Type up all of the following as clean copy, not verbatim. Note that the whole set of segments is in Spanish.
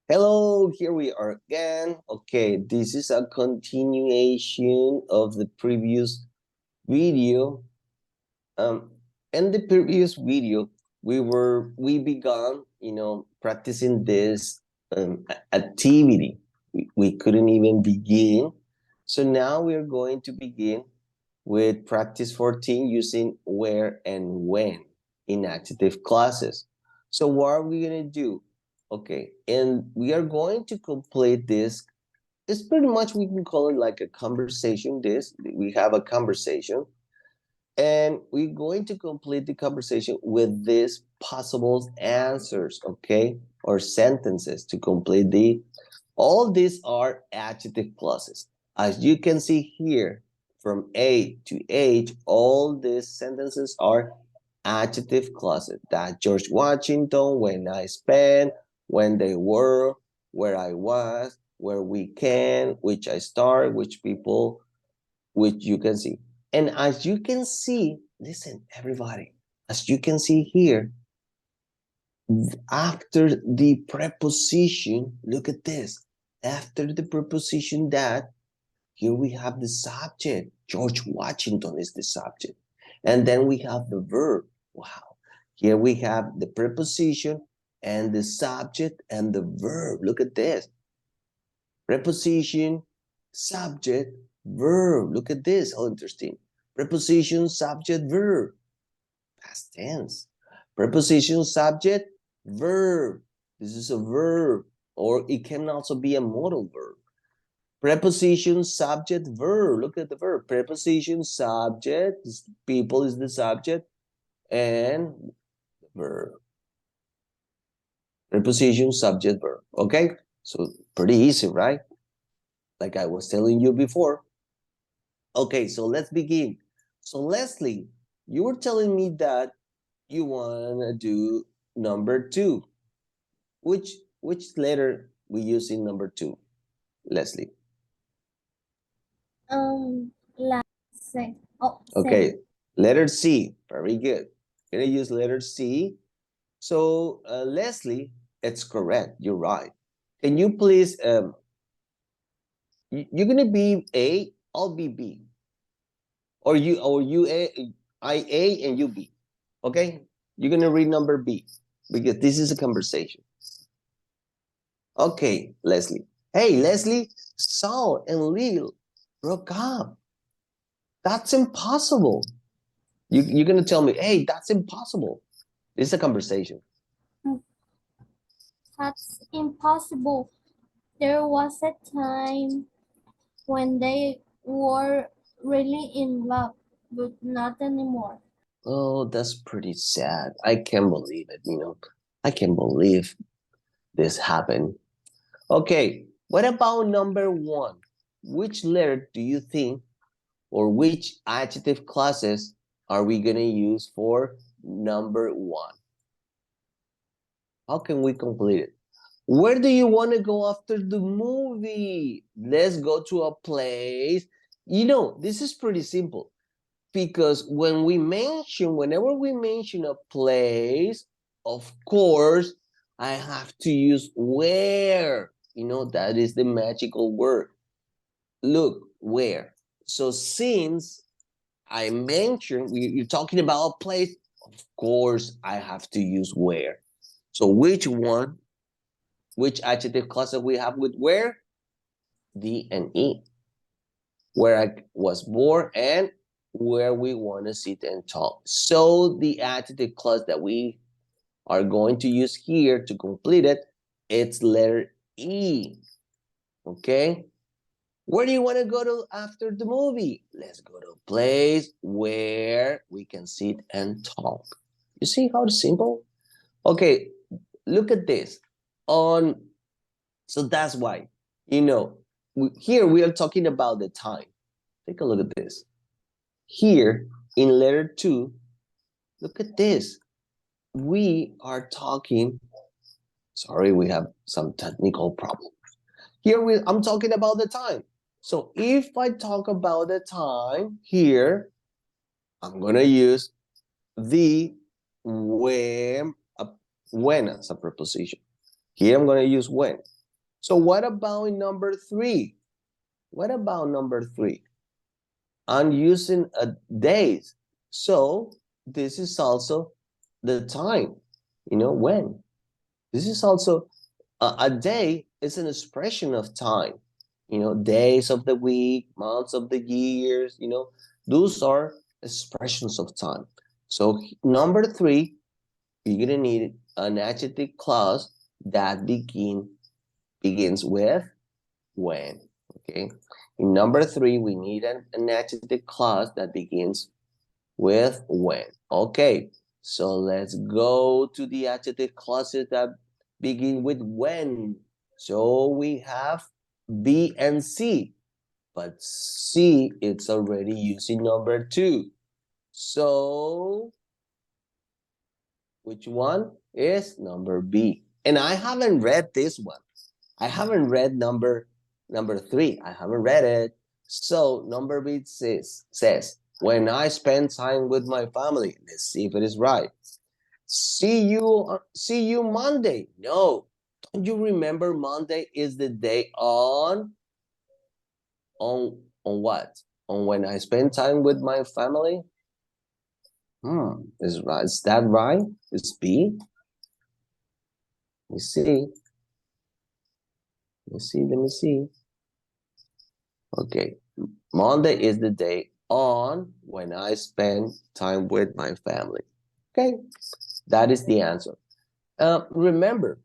Hello, here we are again. Okay, this is a continuation of the previous video. In the previous video, we began, practicing this activity. We couldn't even begin. So now we're going to begin with practice 14 using where and when in active classes. So what are we going to do? Okay, and we are going to complete this. It's pretty much, we can call it like a conversation. We have a conversation, and we're going to complete the conversation with these possible answers, okay, or sentences to complete all these are adjective clauses. As you can see here, from A to H, all these sentences are adjective clauses. That George Washington, when I spent, when they were, where I was, where we can, which I start, which people, which you can see. And as you can see, listen, everybody, as you can see here, after the preposition, look at this. After the preposition that, here we have the subject. George Washington is the subject. And then we have the verb. Wow. Here we have the preposition and the subject and the verb. Look at this. Preposition, subject, verb. Look at this. How interesting. Preposition, subject, verb. Past tense. Preposition, subject, verb. This is a verb, or it can also be a modal verb. Preposition, subject, verb. Look at the verb. Preposition, subject, people is the subject, and verb. Preposition, subject, verb. Okay? So pretty easy, right? Like I was telling you before. Okay, so let's begin. So Leslie, you were telling me that you want to do number 2. Which letter we use in number 2, Leslie? C. Oh, okay, C. Letter C. Very good. Gonna use letter C. So Leslie, it's correct. You're right. Can you please? You're gonna be A. I'll be B. Or you A. I A and you B. Okay. You're gonna read number B because this is a conversation. Okay, Leslie. Hey, Leslie, Saul and Lil broke up. That's impossible. You're going to tell me, hey, that's impossible. It's a conversation. That's impossible. There was a time when they were really in love, but not anymore. Oh, that's pretty sad. I can't believe it, I can't believe this happened. Okay, what about number 1? Which letter do you think, or which adjective clauses are we going to use for number 1? How can we complete it? Where do you want to go after the movie? Let's go to a place. This is pretty simple because whenever we mention a place, of course, I have to use where. That is the magical word. Look, where. So since I mentioned, you're talking about a place, of course, I have to use where. So which adjective cluster we have with where? D and E. Where I was born and where we want to sit and talk. So the adjective clause that we are going to use here to complete it, it's letter E. Okay? Where do you want to go to after the movie? Let's go to a place where we can sit and talk. You see how simple? Okay, look at this. So that's why, here we are talking about the time. Take a look at this. Here in letter 2, look at this. We are talking, sorry, we have some technical problems. Here I'm talking about the time. So if I talk about the time here, I'm going to use the when as a preposition. Here I'm going to use when. So what about number 3? What about number 3? I'm using a days. So this is also the time, when. This is also a day is an expression of time. Days of the week, months of the years, those are expressions of time. So number 3, you're gonna need an adjective clause that begins with when. Okay. In number 3, we need an adjective clause that begins with when. Okay. So let's go to the adjective clauses that begin with when. So we have B and C, but C it's already using number 2. So which one is number B? And I haven't read this one. I haven't read number 3. I haven't read it. So number B says when I spend time with my family. Let's see if it is right. See you Monday. No. Don't you remember Monday is the day on what? On when I spend time with my family? Is that right? Is B? Let me see. Let me see. Okay. Monday is the day on when I spend time with my family. Okay. That is the answer. Remember,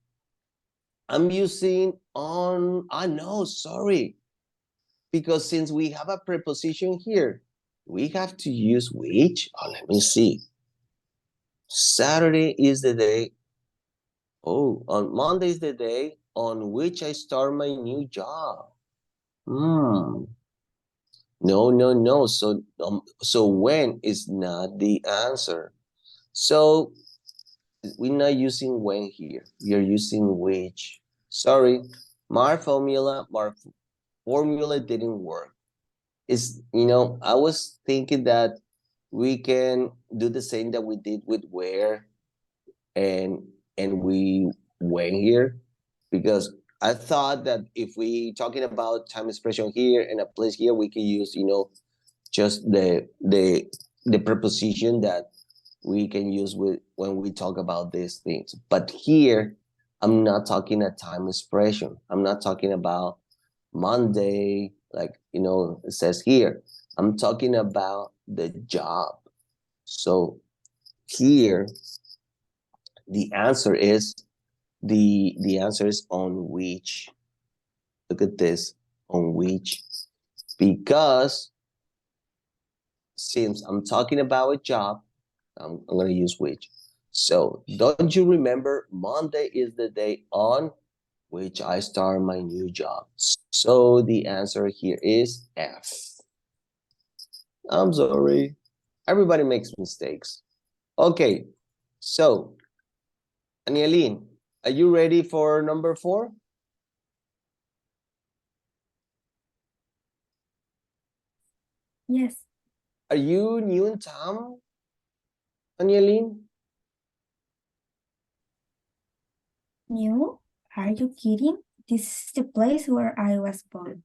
I'm using on, no, sorry. Because since we have a preposition here, we have to use which. Oh, let me see. Saturday is the day. Oh, on Monday is the day on which I start my new job. No, no, no. So when is not the answer. So we're not using when here. We are using which. Sorry, my formula didn't work. I was thinking that we can do the same that we did with where and we went here, because I thought that if we talking about time expression here and a place here, we can use just the preposition that we can use with when we talk about these things. But here, I'm not talking a time expression. I'm not talking about Monday, like it says here. I'm talking about the job. So here, the answer is on which. Look at this, on which, because since I'm talking about a job, I'm going to use which. So don't you remember Monday is the day on which I start my new job? So the answer here is F. I'm sorry. Everybody makes mistakes. Okay, so Anielin, are you ready for number 4? Yes. Are you new in town, Anielin? New? Are you kidding? This is the place where I was born.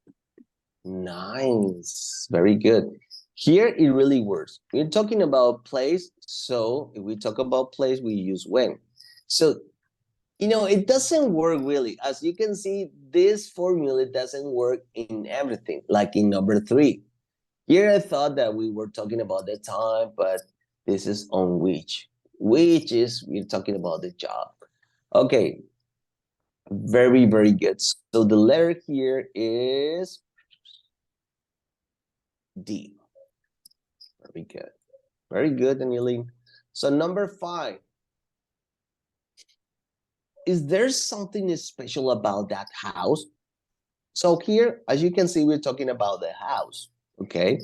Nice. Very good. Here it really works. We're talking about place, so if we talk about place, we use when. So, it doesn't work really. As you can see, this formula doesn't work in everything, like in number 3. Here I thought that we were talking about the time, but this is on which. Which is, we're talking about the job. Okay, very, very good. So the letter here is D. Very good. Very good, Danielin. So number 5. Is there something special about that house? So here, as you can see, we're talking about the house. Okay.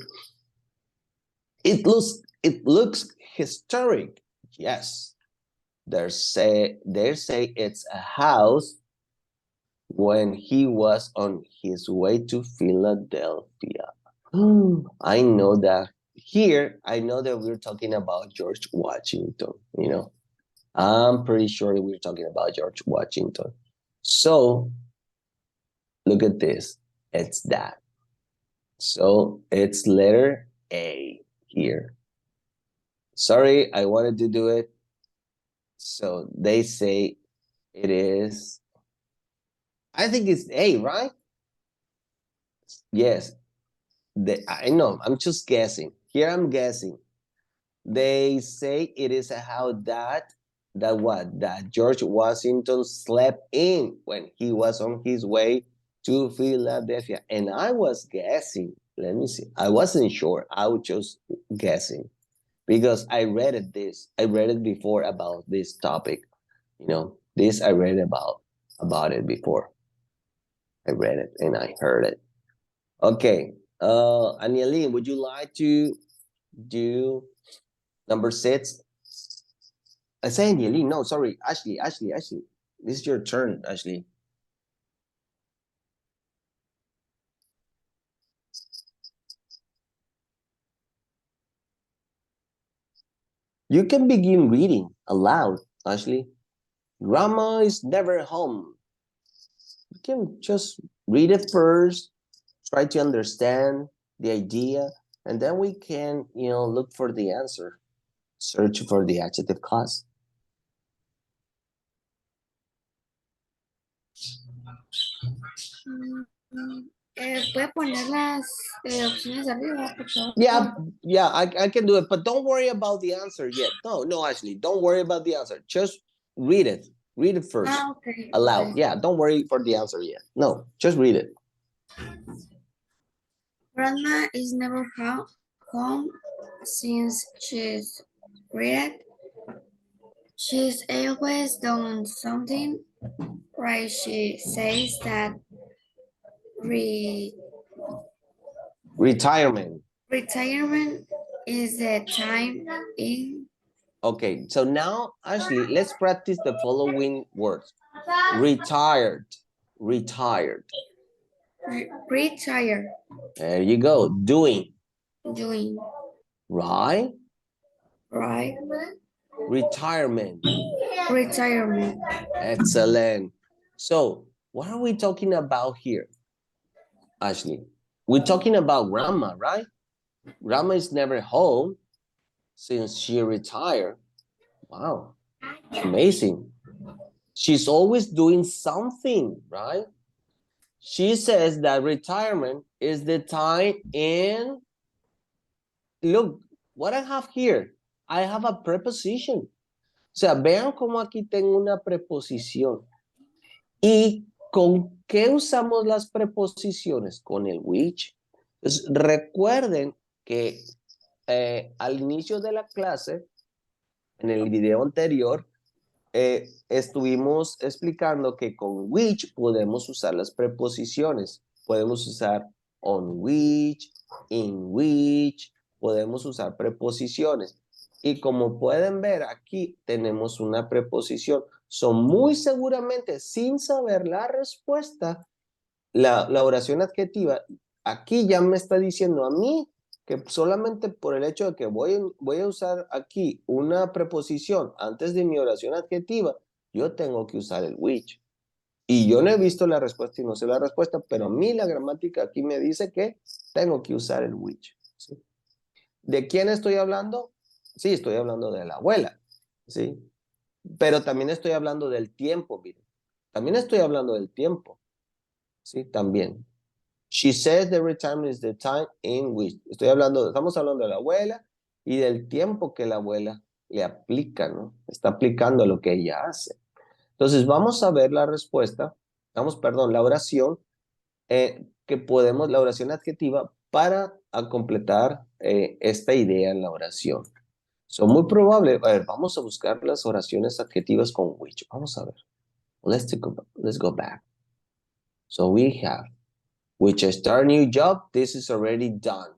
It looks historic. Yes. They say it's a house when he was on his way to Philadelphia. I know that here, I know that we're talking about George Washington. I'm pretty sure we're talking about George Washington. So Look at this. It's that. So it's letter A here. Sorry, I wanted to do it. So they say it is, I think it's A, right? Yes. I know, I'm just guessing. Here I'm guessing. They say it is a house that what? That George Washington slept in when he was on his way to Philadelphia. And I was guessing. Let me see. I wasn't sure. I was just guessing because I read it before about this topic. You know, this I read about it before. I read it and I heard it. Okay. Anielin, would you like to do number 6? I say Anielin. No, sorry. Ashley. This is your turn, Ashley. You can begin reading aloud, Ashley. Grandma is never home. You can just read it first, try to understand the idea, and then we can, look for the answer. Search for the adjective clause. ¿Puede poner las opciones de arriba, por favor? Yeah, I can do it, but don't worry about the answer yet. No, Ashley, don't worry about the answer. Just read it. Read it first. Okay. Aloud. Okay. Yeah, don't worry for the answer yet. No, just read it. Grandma is never home since she's read. She's always done something right. She says that Retirement. retirement is the time in. Okay, so now, Ashley, let's practice the following words. Retired. Retired. Retire. There you go. Doing. Doing. Right? Right. Retirement. Retirement. Excellent. So, what are we talking about here, Ashley? We're talking about grandma, right? Grandma is never home since she retired. Wow, amazing. She's always doing something, right? She says that retirement is the time in, look, what I have here, I have a preposition. O sea, vean cómo aquí tengo una preposición. ¿Y con qué usamos las preposiciones? Con el which. Entonces, recuerden que al inicio de la clase, en el video anterior, estuvimos explicando que con which podemos usar las preposiciones. Podemos usar on which, in which, podemos usar preposiciones. Y como pueden ver, aquí tenemos una preposición. Son muy seguramente, sin saber la respuesta, la oración adjetiva, aquí ya me está diciendo a mí que solamente por el hecho de que voy a usar aquí una preposición antes de mi oración adjetiva, yo tengo que usar el which. Y yo no he visto la respuesta y no sé la respuesta, pero a mí la gramática aquí me dice que tengo que usar el which. ¿Sí? ¿De quién estoy hablando? Sí, estoy hablando de la abuela. ¿Sí? Pero también estoy hablando del tiempo, miren. También estoy hablando del tiempo. Sí, también. She says the retirement is the time in which. Estamos hablando de la abuela y del tiempo que la abuela le aplica, ¿no? Está aplicando lo que ella hace. Entonces, vamos a ver la respuesta, la oración, la oración adjetiva para completar esta idea en la oración. So, muy probable, a ver, vamos a buscar las oraciones adjetivas con which. Vamos a ver. Let's go back. So, we have which start a new job, this is already done.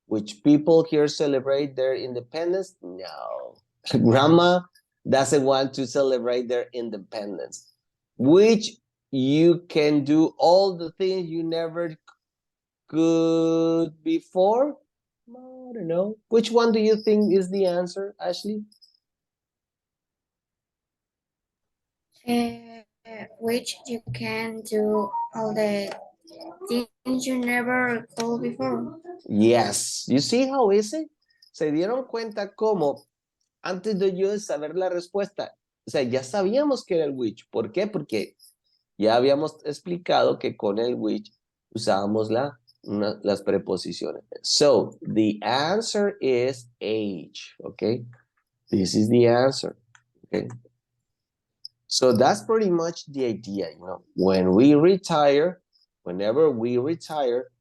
Which people here celebrate their independence? No. Grandma doesn't want to celebrate their independence. Which you can do all the things you never could before? I don't know. Which one do you think is the answer, Ashley? which you can do all the things you never told before. Yes. You see how easy? Se dieron cuenta cómo antes de yo saber la respuesta, o sea, ya sabíamos que era el which. ¿Por qué? Porque ya habíamos explicado que con el which usábamos las preposiciones. So, the answer is age, okay? This is the answer, okay? So that's pretty much the idea, you know. When we retire, whenever we retire,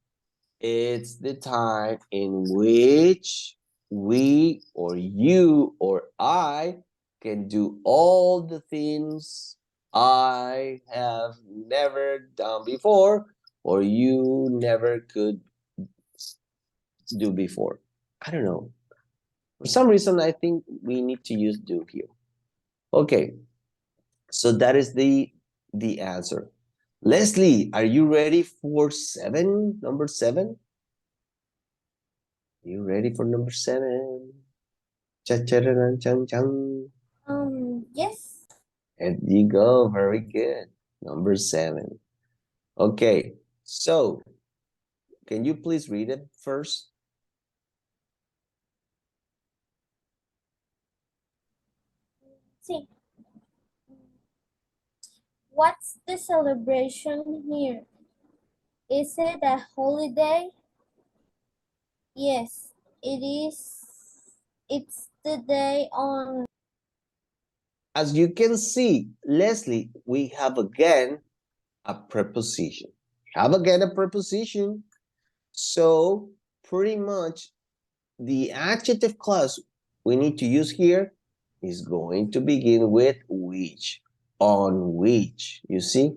it's the time in which we or you or I can do all the things I have never done before or you never could do before. I don't know. For some reason, I think we need to use do here. Okay, so that is the answer. Leslie, are you ready for number 7? You ready for number 7? Cha-cha-ra-chan-chan. Yes. And you go, very good. Number 7. Okay, so can you please read it first? See, what's the celebration here? Is it a holiday? Yes, it is. It's the day on. As you can see, Leslie, we have again a preposition. Have again a preposition. So pretty much the adjective clause we need to use here is going to begin with which, on which. You see?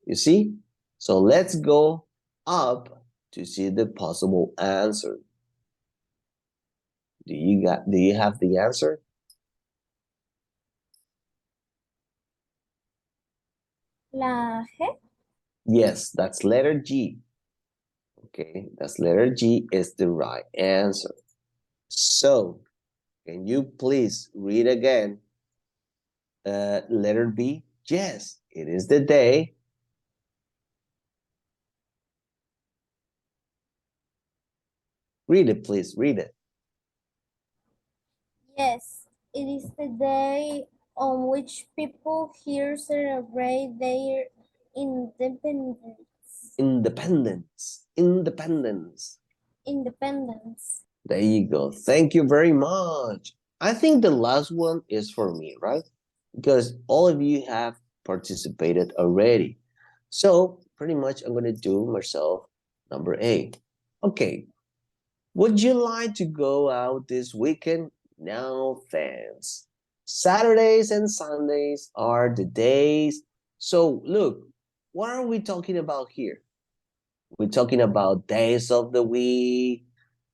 You see? So let's go up to see the possible answer. Do you have the answer? La G. Yes, that's letter G. Okay, that's letter G is the right answer. So, can you please read again? Letter B. Yes, it is the day. Read it, please. Read it. Yes, it is the day on which people here celebrate their independence. Independence. Independence. Independence. There you go. Thank you very much. I think the last one is for me, right? Because all of you have participated already. So pretty much I'm going to do myself number 8. Okay. Would you like to go out this weekend? No thanks. Saturdays and Sundays are the days. So look, what are we talking about here? We're talking about days of the week.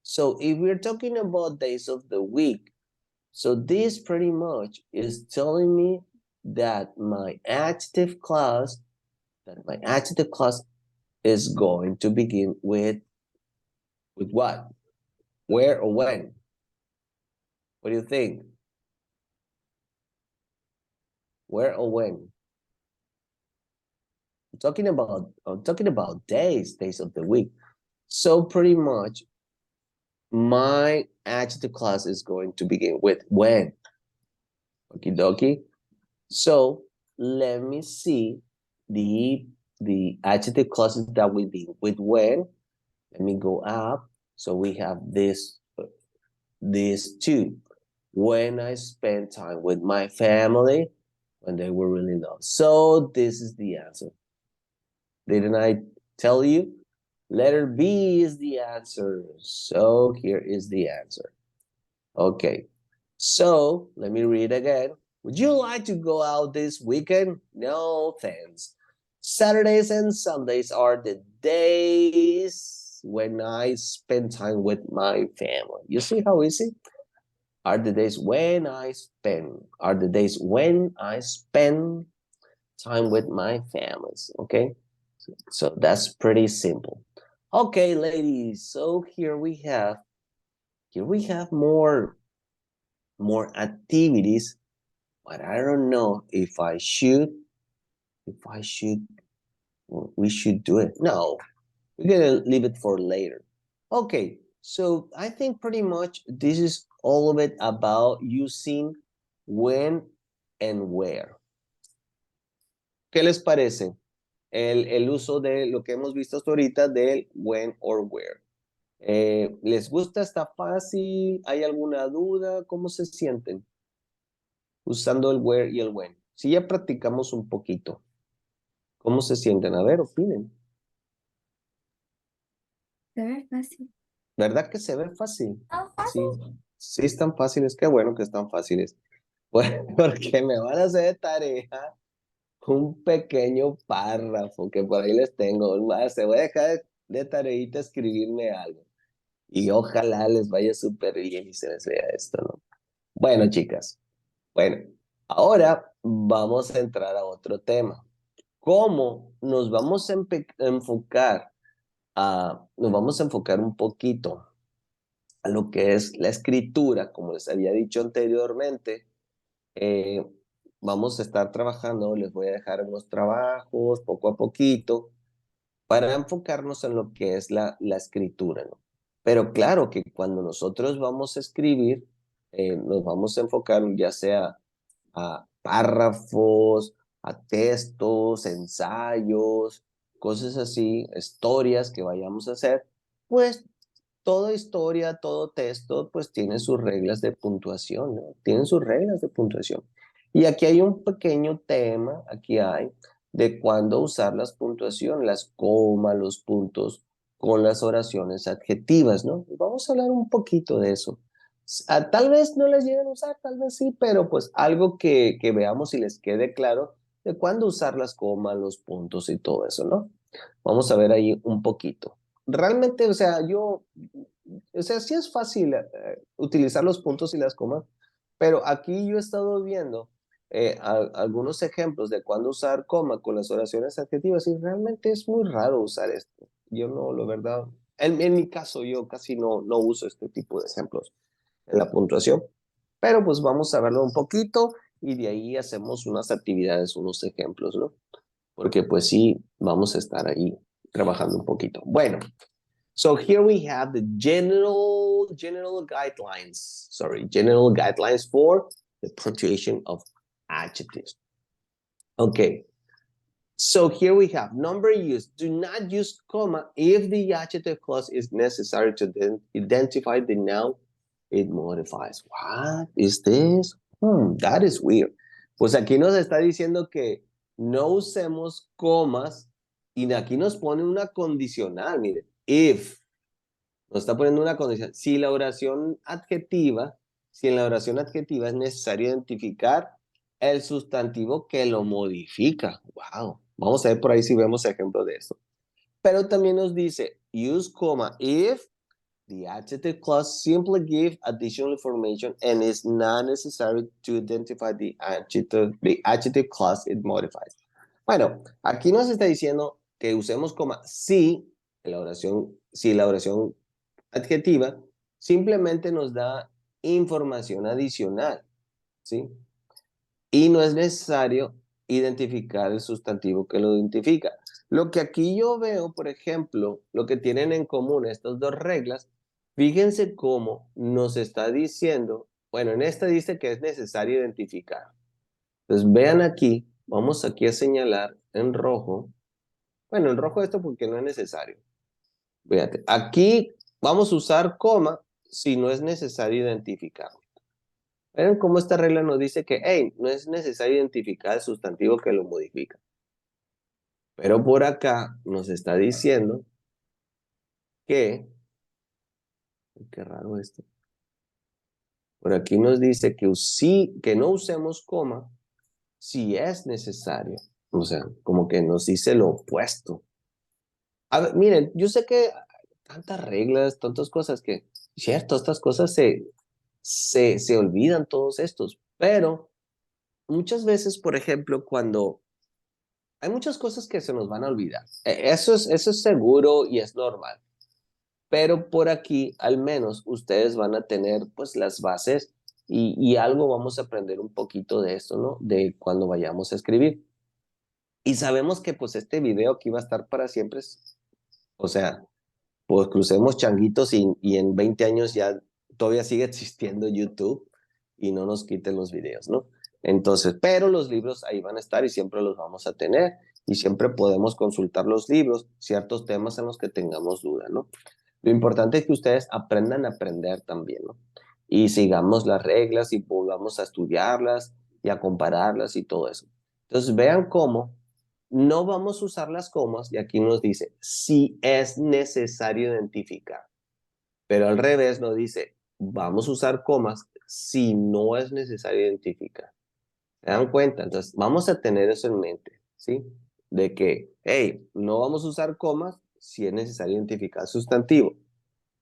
So if we're talking about days of the week, so this pretty much is telling me that my adjective class is going to begin with what? Where or when? What do you think? Where or when? I'm talking about days of the week. So pretty much my adjective class is going to begin with when. Okie dokie. So let me see the adjective clauses that we begin with when. Let me go up. So we have these two. When I spend time with my family, when they were really low. So this is the answer. Didn't I tell you? Letter B is the answer. So here is the answer. Okay. So let me read again. Would you like to go out this weekend? No, thanks. Saturdays and Sundays are the days when I spend time with my family. You see how easy? Are the days when I spend time with my families. Okay, so that's pretty simple. Okay, ladies, so here we have more activities, but I don't know if I should if I should, we should do it. No, we're gonna leave it for later. Okay, so I think pretty much this is all of it about using when and where. ¿Qué les parece? El uso de lo que hemos visto hasta ahorita del when or where. ¿Les gusta? ¿Está fácil? ¿Hay alguna duda? ¿Cómo se sienten usando el where y el when? Si ya practicamos un poquito, ¿cómo se sienten? A ver, opinen. Se ve fácil. ¿Verdad que se ve fácil? ¿Tan Sí, fácil? sí están fáciles. Qué bueno que están fáciles. Bueno, porque me van a hacer de tarea un pequeño párrafo que por ahí les tengo. Se voy a dejar de tareita escribirme algo. Y ojalá les vaya súper bien y se les vea esto, ¿no? Bueno, chicas. Bueno, ahora vamos a entrar a otro tema. ¿Cómo nos vamos a enfocar nos vamos a enfocar un poquito a lo que es la escritura, como les había dicho anteriormente? eh, Vamos a estar trabajando, les voy a dejar unos trabajos poco a poquito para enfocarnos en lo que es la escritura, ¿no? Pero claro que cuando nosotros vamos a escribir, nos vamos a enfocar ya sea a párrafos, a textos, ensayos, cosas así, historias que vayamos a hacer, pues toda historia, todo texto, pues tiene sus reglas de puntuación, ¿no? Tienen sus reglas de puntuación. Y aquí hay un pequeño tema, aquí hay, de cuándo usar las puntuaciones, las comas, los puntos con las oraciones adjetivas, ¿no? Vamos a hablar un poquito de eso. Tal vez no las lleguen a usar, tal vez sí, pero pues algo que veamos y les quede claro de cuándo usar las comas, los puntos y todo eso, ¿no? Vamos a ver ahí un poquito. Realmente, o sea, sí es fácil utilizar los puntos y las comas, pero aquí yo he estado viendo algunos ejemplos de cuándo usar coma con las oraciones adjetivas y realmente es muy raro usar esto. Yo no, la verdad, en mi caso yo casi no uso este tipo de ejemplos en la puntuación, pero pues vamos a verlo un poquito y de ahí hacemos unas actividades, unos ejemplos, ¿no? Porque pues sí, vamos a estar ahí trabajando un poquito. Bueno, so here we have the general guidelines for the punctuation of adjectives. Okay, so here we have number use. Do not use comma if the adjective clause is necessary to identify the noun it modifies. What is this? That is weird. Pues aquí nos está diciendo que no usemos comas y aquí nos pone una condicional, mire, if. Nos está poniendo una condición. Si en la oración adjetiva es necesario identificar el sustantivo que lo modifica. Wow. Vamos a ver por ahí si vemos ejemplos de eso. Pero también nos dice, use comma if the adjective clause simply give additional information and is not necessary to identify the adjective clause it modifies. Bueno, aquí nos está diciendo que usemos coma si la oración adjetiva simplemente nos da información adicional, ¿sí? Y no es necesario identificar el sustantivo que lo identifica. Lo que aquí yo veo, por ejemplo, lo que tienen en común estas dos reglas, fíjense cómo nos está diciendo, bueno, en esta dice que es necesario identificar. Entonces vean aquí, vamos aquí a señalar en rojo, bueno, en rojo esto porque no es necesario. Fíjate, aquí vamos a usar coma si no es necesario identificar. Vean cómo esta regla nos dice que, hey, no es necesario identificar el sustantivo que lo modifica. Pero por acá nos está diciendo que, qué raro esto, por aquí nos dice que sí, que no usemos coma si es necesario. O sea, como que nos dice lo opuesto. A ver, miren, yo sé que tantas reglas, tantas cosas que, cierto, estas cosas se olvidan todos estos, pero muchas veces, por ejemplo, cuando hay muchas cosas que se nos van a olvidar, eso es seguro y es normal, pero por aquí al menos ustedes van a tener pues las bases y algo vamos a aprender un poquito de esto, ¿no? De cuando vayamos a escribir. Y sabemos que pues este video que iba a estar para siempre, o sea, pues crucemos changuitos y en 20 años ya todavía sigue existiendo YouTube y no nos quiten los videos, ¿no? Entonces, pero los libros ahí van a estar y siempre los vamos a tener y siempre podemos consultar los libros, ciertos temas en los que tengamos duda, ¿no? Lo importante es que ustedes aprendan a aprender también, ¿no? Y sigamos las reglas y volvamos a estudiarlas y a compararlas y todo eso. Entonces, vean cómo no vamos a usar las comas y aquí nos dice si es necesario identificar, pero al revés nos dice vamos a usar comas si no es necesario identificar. ¿Se dan cuenta? Entonces, vamos a tener eso en mente, ¿sí? De que, hey, no vamos a usar comas si es necesario identificar sustantivo.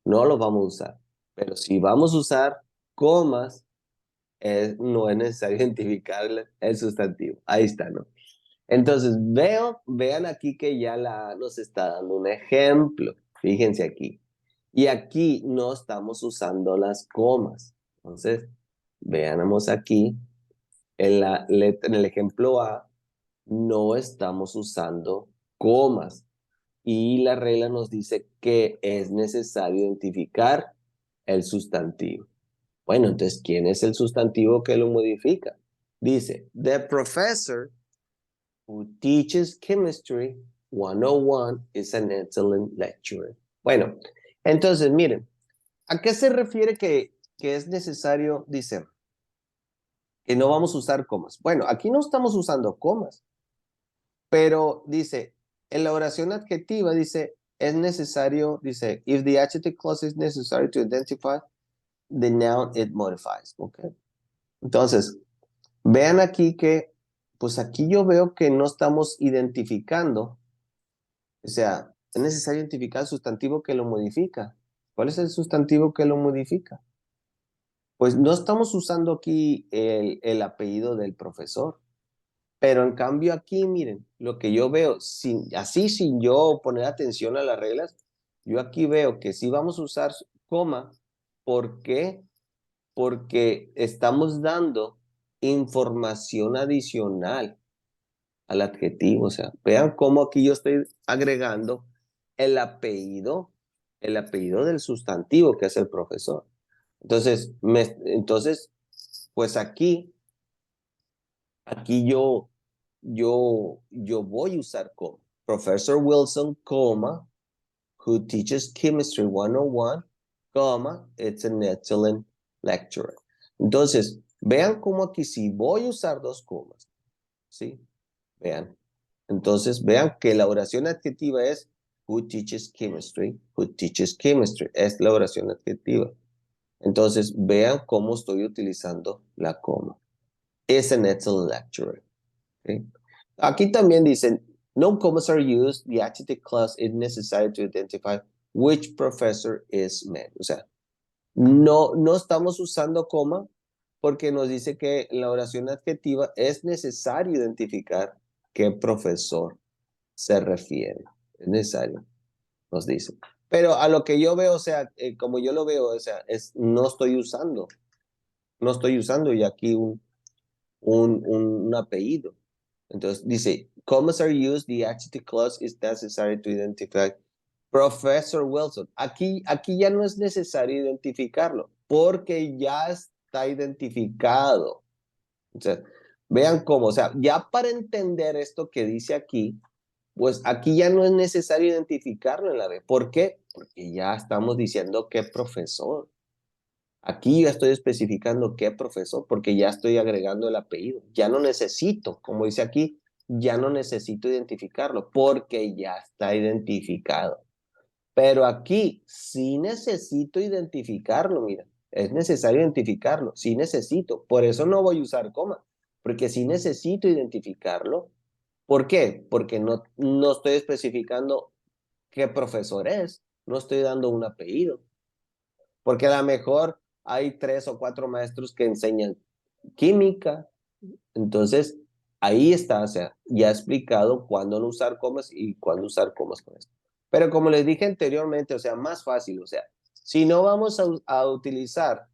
No los vamos a usar. Pero si vamos a usar comas, no es necesario identificar el sustantivo. Ahí está, ¿no? Entonces, vean aquí que ya nos está dando un ejemplo. Fíjense aquí. Y aquí no estamos usando las comas. Entonces, veamos aquí, en el ejemplo A, no estamos usando comas. Y la regla nos dice que es necesario identificar el sustantivo. Bueno, entonces, ¿quién es el sustantivo que lo modifica? Dice, the professor who teaches chemistry 101 is an excellent lecturer. Bueno, entonces, miren, ¿a qué se refiere que es necesario, dice, que no vamos a usar comas? Bueno, aquí no estamos usando comas, pero dice, en la oración adjetiva dice, es necesario, dice, if the adjective clause is necessary to identify the noun it modifies, ¿ok? Entonces, vean aquí que, pues aquí yo veo que no estamos identificando, o sea, es necesario identificar el sustantivo que lo modifica. ¿Cuál es el sustantivo que lo modifica? Pues no estamos usando aquí el apellido del profesor. Pero en cambio aquí, miren, lo que yo veo, así sin yo poner atención a las reglas, yo aquí veo que sí vamos a usar coma. ¿Por qué? Porque estamos dando información adicional al adjetivo. O sea, vean cómo aquí yo estoy agregando el apellido, el apellido del sustantivo que es el profesor. Entonces, pues aquí yo voy a usar coma. Professor Wilson, coma, who teaches chemistry 101, coma, it's an excellent lecturer. Entonces, vean cómo aquí sí voy a usar dos comas, ¿sí? Vean. Entonces, vean que la oración adjetiva es who teaches chemistry, es la oración adjetiva. Entonces, vean cómo estoy utilizando la coma. Is an excellent lecturer. ¿Okay? Aquí también dicen, no commas are used, the adjective clause is necessary to identify which professor is meant. O sea, no estamos usando coma porque nos dice que en la oración adjetiva es necesario identificar qué profesor se refiere. Es necesario, nos dice. Pero a lo que yo veo, o sea, como yo lo veo, o sea, no estoy usando y aquí un apellido. Entonces dice, commas are used, the adjective clause is necessary to identify Professor Wilson. Aquí ya no es necesario identificarlo, porque ya está identificado. O sea, vean cómo, o sea, ya para entender esto que dice aquí, pues aquí ya no es necesario identificarlo en la B. ¿Por qué? Porque ya estamos diciendo qué profesor. Aquí ya estoy especificando qué profesor, porque ya estoy agregando el apellido. Ya no necesito, como dice aquí, ya no necesito identificarlo, porque ya está identificado. Pero aquí sí necesito identificarlo, mira. Es necesario identificarlo, sí necesito. Por eso no voy a usar coma, porque sí necesito identificarlo. ¿Por qué? Porque no estoy especificando qué profesor es, no estoy dando un apellido. Porque a lo mejor hay 3 o 4 maestros que enseñan química. Entonces, ahí está, o sea, ya explicado cuándo no usar comas y cuándo usar comas con esto. Pero como les dije anteriormente, o sea, más fácil, o sea, si no vamos a utilizar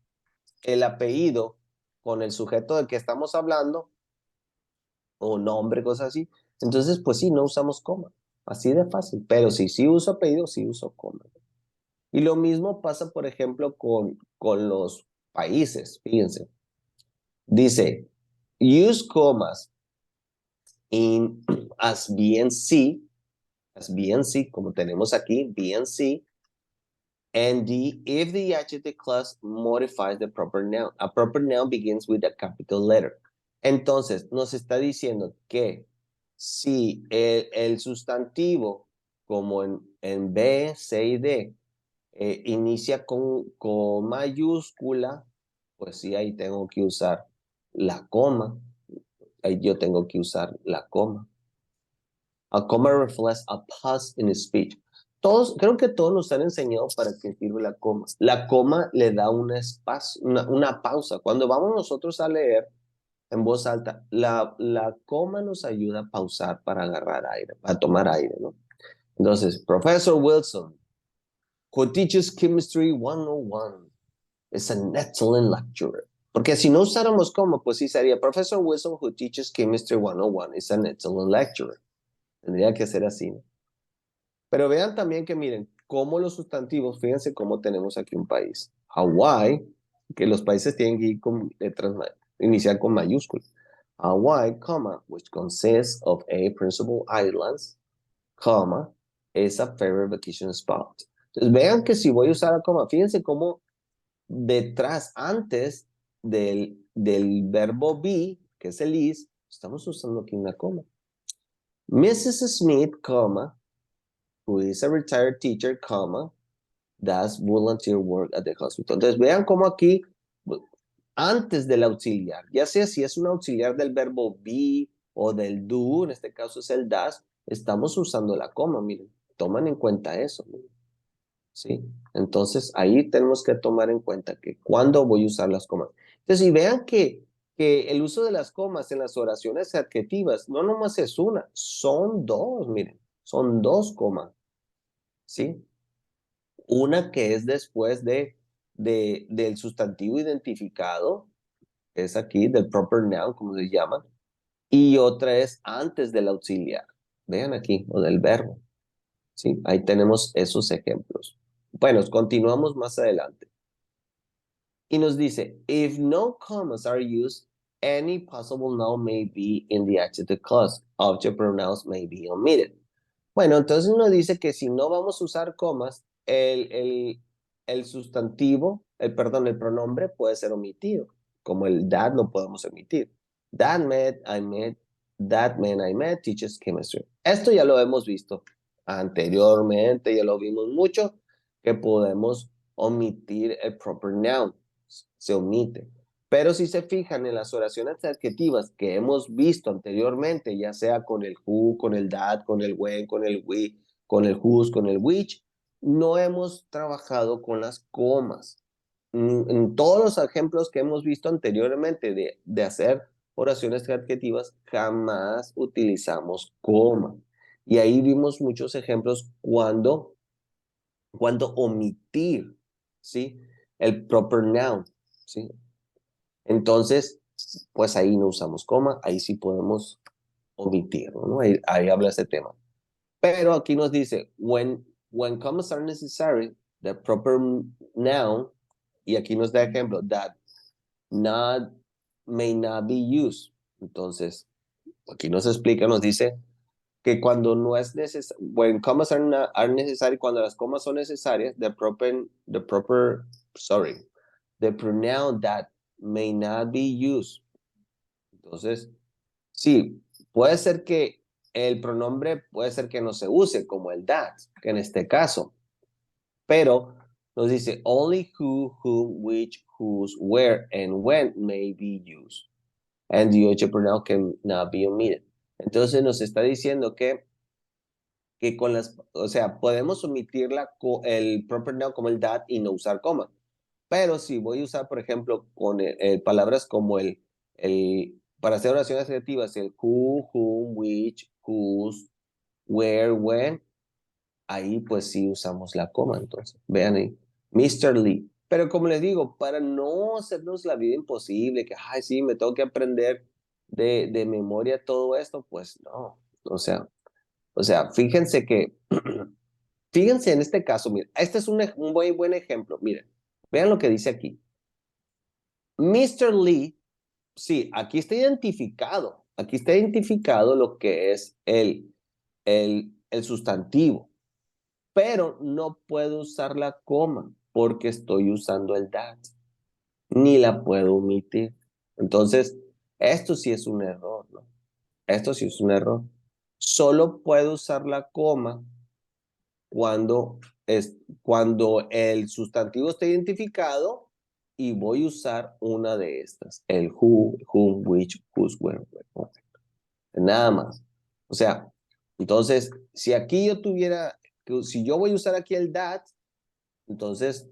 el apellido con el sujeto del que estamos hablando, o nombre, cosas así, Entonces, pues sí, no usamos coma. Así de fácil. Pero si sí uso apellido, sí uso coma. Y lo mismo pasa, por ejemplo, con los países. Fíjense. Dice, use commas in as BNC, como tenemos aquí, BNC, and if the adjective clause modifies the proper noun. A proper noun begins with a capital letter. Entonces, nos está diciendo que si el sustantivo, como en B, C y D, inicia con mayúscula, pues sí, ahí tengo que usar la coma. Ahí yo tengo que usar la coma. A comma reflects a pause in speech. Todos, creo que todos nos han enseñado para qué sirve la coma. La coma le da un espacio, una pausa. Cuando vamos nosotros a leer en voz alta, la coma nos ayuda a pausar para agarrar aire, a tomar aire, ¿no? Entonces, Professor Wilson, who teaches Chemistry 101, is an excellent lecturer. Porque si no usáramos coma, pues sí sería Professor Wilson, who teaches Chemistry 101, is an excellent lecturer. Tendría que ser así, ¿no? Pero vean también que miren, cómo los sustantivos, fíjense cómo tenemos aquí un país. Hawaii, que los países tienen que ir con letras, iniciar con mayúsculas. Hawaii, comma, which consists of a principal islands, comma, is a favorite vacation spot. Entonces vean que si voy a usar la coma, fíjense cómo detrás, antes del verbo be, que es el is, estamos usando aquí una coma. Mrs. Smith, comma, who is a retired teacher, comma, does volunteer work at the hospital. Entonces, vean cómo aquí, antes del auxiliar, ya sea si es un auxiliar del verbo be o del do, en este caso es el does, estamos usando la coma, miren, toman en cuenta eso, miren, ¿sí? Entonces, ahí tenemos que tomar en cuenta que cuándo voy a usar las comas. Entonces, y vean que el uso de las comas en las oraciones adjetivas no nomás es una, son dos, miren, son dos comas, ¿sí? Una que es después del sustantivo identificado, es aquí, del proper noun, como se llama, y otra es antes del auxiliar. Vean aquí, o del verbo. ¿Sí? Ahí tenemos esos ejemplos. Bueno, continuamos más adelante. Y nos dice, if no commas are used, any possible noun may be in the adjective clause. Object pronouns may be omitted. Bueno, entonces nos dice que si no vamos a usar comas, el sustantivo, perdón, el pronombre puede ser omitido, como el that lo podemos omitir. That man I met teaches chemistry. Esto ya lo hemos visto anteriormente, ya lo vimos mucho, que podemos omitir el proper noun, se omite. Pero si se fijan en las oraciones adjetivas que hemos visto anteriormente, ya sea con el who, con el that, con el when, con el we, con el whose, con el which, no hemos trabajado con las comas. En todos los ejemplos que hemos visto anteriormente de hacer oraciones adjetivas, jamás utilizamos coma. Y ahí vimos muchos ejemplos cuando omitir, ¿sí? El proper noun, ¿sí? Entonces, pues ahí no usamos coma, ahí sí podemos omitirlo, ¿no? Ahí habla ese tema. Pero aquí nos dice, when commas are necessary, the proper noun, y aquí nos da ejemplo, that not, may not be used. Entonces, aquí nos explica, nos dice que cuando no es necesario, when commas are necessary, cuando las comas son necesarias, the pronoun that may not be used. Entonces, sí, puede ser que el pronombre puede ser que no se use como el that, que en este caso, pero nos dice only who, whom, which, whose, where, and when may be used. And the other pronoun cannot be omitted. Entonces nos está diciendo que con las, o sea, podemos omitir el proper noun como el that y no usar coma. Pero si voy a usar, por ejemplo, con palabras como para hacer oraciones adjetivas, el who, whom, which, whose, where, when, ahí pues sí usamos la coma, entonces, vean ahí, Mr. Lee. Pero como les digo, para no hacernos la vida imposible, que, ay, sí, me tengo que aprender de memoria todo esto, pues no. O sea, fíjense que, fíjense en este caso, miren, este es un muy buen ejemplo. Miren, vean lo que dice aquí. Mr. Lee, sí, aquí está identificado lo que es el sustantivo, pero no puedo usar la coma porque estoy usando el that, ni la puedo omitir. Entonces, esto sí es un error, ¿no? Esto sí es un error. Solo puedo usar la coma cuando, cuando el sustantivo está identificado y voy a usar una de estas, el who, whom, which, whose, where, where, nada más. O sea, entonces, si aquí yo tuviera, si yo voy a usar aquí el that, entonces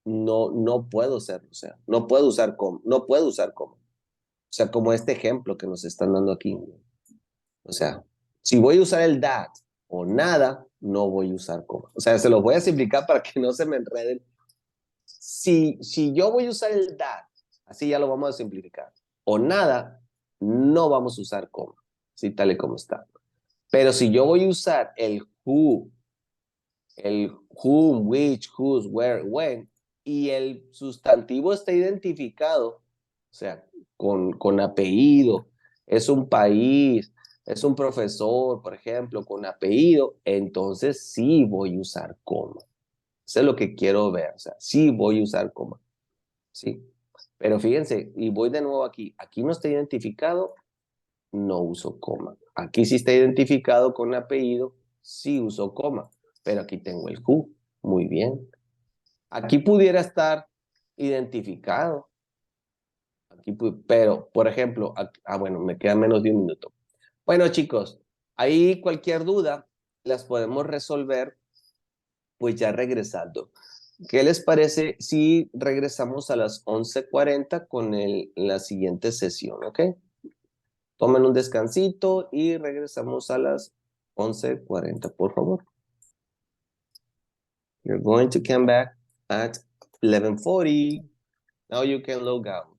no puedo hacerlo, o sea, no puedo usar como, no puedo usar como. O sea, como este ejemplo que nos están dando aquí. O sea, si voy a usar el that o nada, no voy a usar coma. O sea, se los voy a explicar para que no se me enreden. Si yo voy a usar el that, así ya lo vamos a simplificar, o nada, no vamos a usar coma, así tal y como está. Pero si yo voy a usar el whom, which, whose, where, when, y el sustantivo está identificado, o sea, con apellido, es un país, es un profesor, por ejemplo, con apellido, entonces sí voy a usar coma. Eso es lo que quiero ver, o sea, sí voy a usar coma, sí. Pero fíjense, y voy de nuevo aquí no está identificado, no uso coma. Aquí sí está identificado con apellido, sí uso coma, pero aquí tengo el who. Muy bien. Aquí pudiera estar identificado. Aquí, pero, por ejemplo, bueno, me queda menos de un minuto. Bueno, chicos, ahí cualquier duda las podemos resolver pues ya regresando. ¿Qué les parece si regresamos a las 11:40 con la siguiente sesión, ok? Tomen un descansito y regresamos a las 11:40, por favor. You're going to come back at 11:40. Now you can log out.